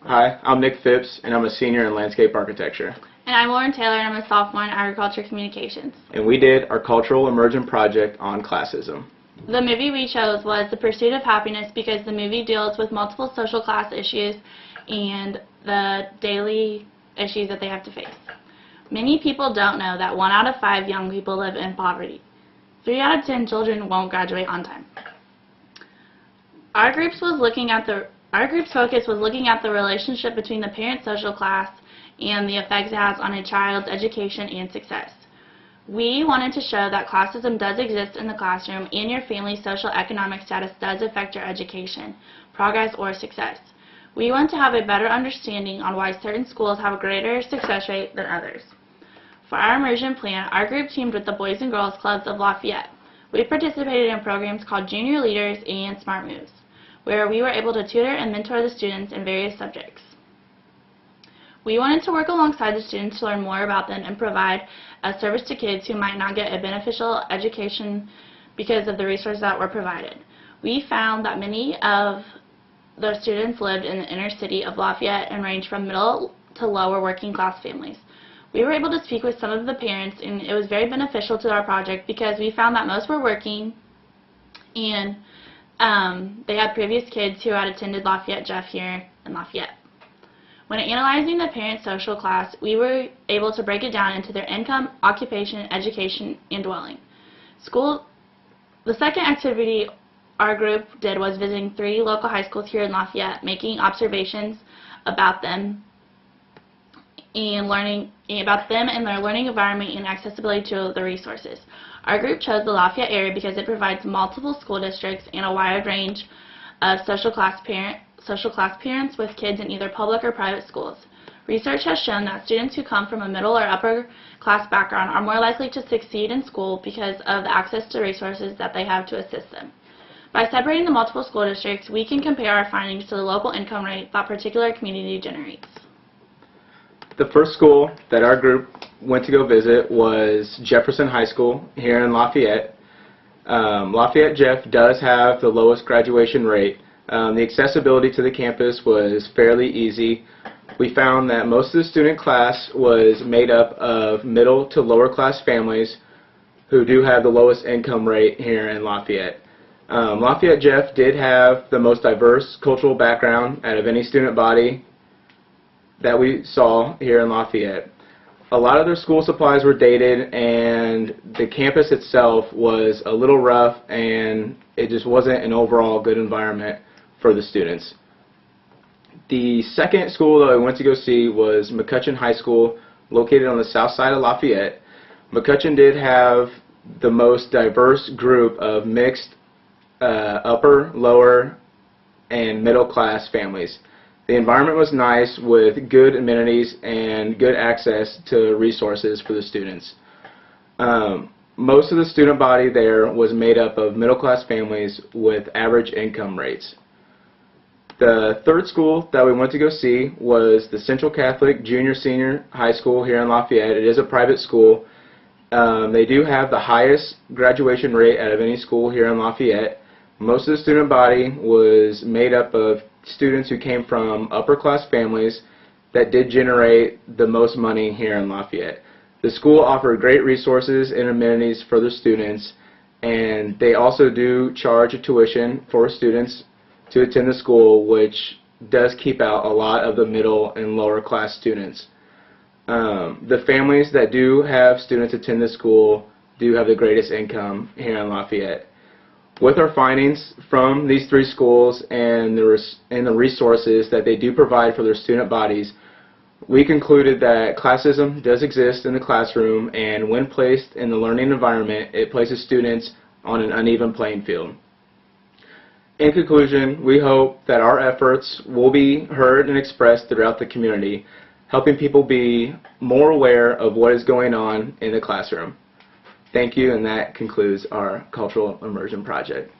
Hi, I'm Nick Phipps, and I'm a senior in landscape architecture. And I'm Lauren Taylor, and I'm a sophomore in agriculture communications. And we did our cultural immersion project on classism. The movie we chose was The Pursuit of Happiness because the movie deals with multiple social class issues and the daily issues that they have to face. Many people don't know that 1 out of 5 young people live in poverty. 3 out of 10 children won't graduate on time. Our group's focus was looking at the relationship between the parent social class and the effects it has on a child's education and success. We wanted to show that classism does exist in the classroom and your family's social economic status does affect your education, progress, or success. We want to have a better understanding on why certain schools have a greater success rate than others. For our immersion plan, our group teamed with the Boys and Girls Clubs of Lafayette. We participated in programs called Junior Leaders and Smart Moves, where we were able to tutor and mentor the students in various subjects. We wanted to work alongside the students to learn more about them and provide a service to kids who might not get a beneficial education because of the resources that were provided. We found that many of the students lived in the inner city of Lafayette and ranged from middle to lower working class families. We were able to speak with some of the parents, and it was very beneficial to our project because we found that most were working and they had previous kids who had attended Lafayette Jeff here in Lafayette. When analyzing the parent social class, we were able to break it down into their income, occupation, education, and dwelling. The second activity our group did was visiting 3 local high schools here in Lafayette, making observations about them and learning about them and their learning environment and accessibility to the resources. Our group chose the Lafayette area because it provides multiple school districts and a wide range of social class parents with kids in either public or private schools. Research has shown that students who come from a middle or upper class background are more likely to succeed in school because of the access to resources that they have to assist them. By separating the multiple school districts, we can compare our findings to the local income rate that particular community generates. The first school that our group went to go visit was Jefferson High School here in Lafayette. Lafayette Jeff does have the lowest graduation rate. The accessibility to the campus was fairly easy. We found that most of the student class was made up of middle to lower class families who do have the lowest income rate here in Lafayette. Lafayette Jeff did have the most diverse cultural background out of any student body that we saw here in Lafayette. A lot of their school supplies were dated, and the campus itself was a little rough, and it just wasn't an overall good environment for the students. The second school that I went to go see was McCutcheon High School, located on the south side of Lafayette. McCutcheon did have the most diverse group of mixed upper, lower, and middle class families. The environment was nice with good amenities and good access to resources for the students. Most of the student body there was made up of middle class families with average income rates. The third school that we went to go see was the Central Catholic Junior-Senior High School here in Lafayette. It is a private school. They do have the highest graduation rate out of any school here in Lafayette. Most of the student body was made up of students who came from upper class families that did generate the most money here in Lafayette. The school offered great resources and amenities for their students, and they also do charge a tuition for students to attend the school, which does keep out a lot of the middle and lower class students. The families that do have students attend the school do have the greatest income here in Lafayette. With our findings from these 3 schools and the resources that they do provide for their student bodies, we concluded that classism does exist in the classroom, and when placed in the learning environment, it places students on an uneven playing field. In conclusion, we hope that our efforts will be heard and expressed throughout the community, helping people be more aware of what is going on in the classroom. Thank you, and that concludes our Cultural Immersion project.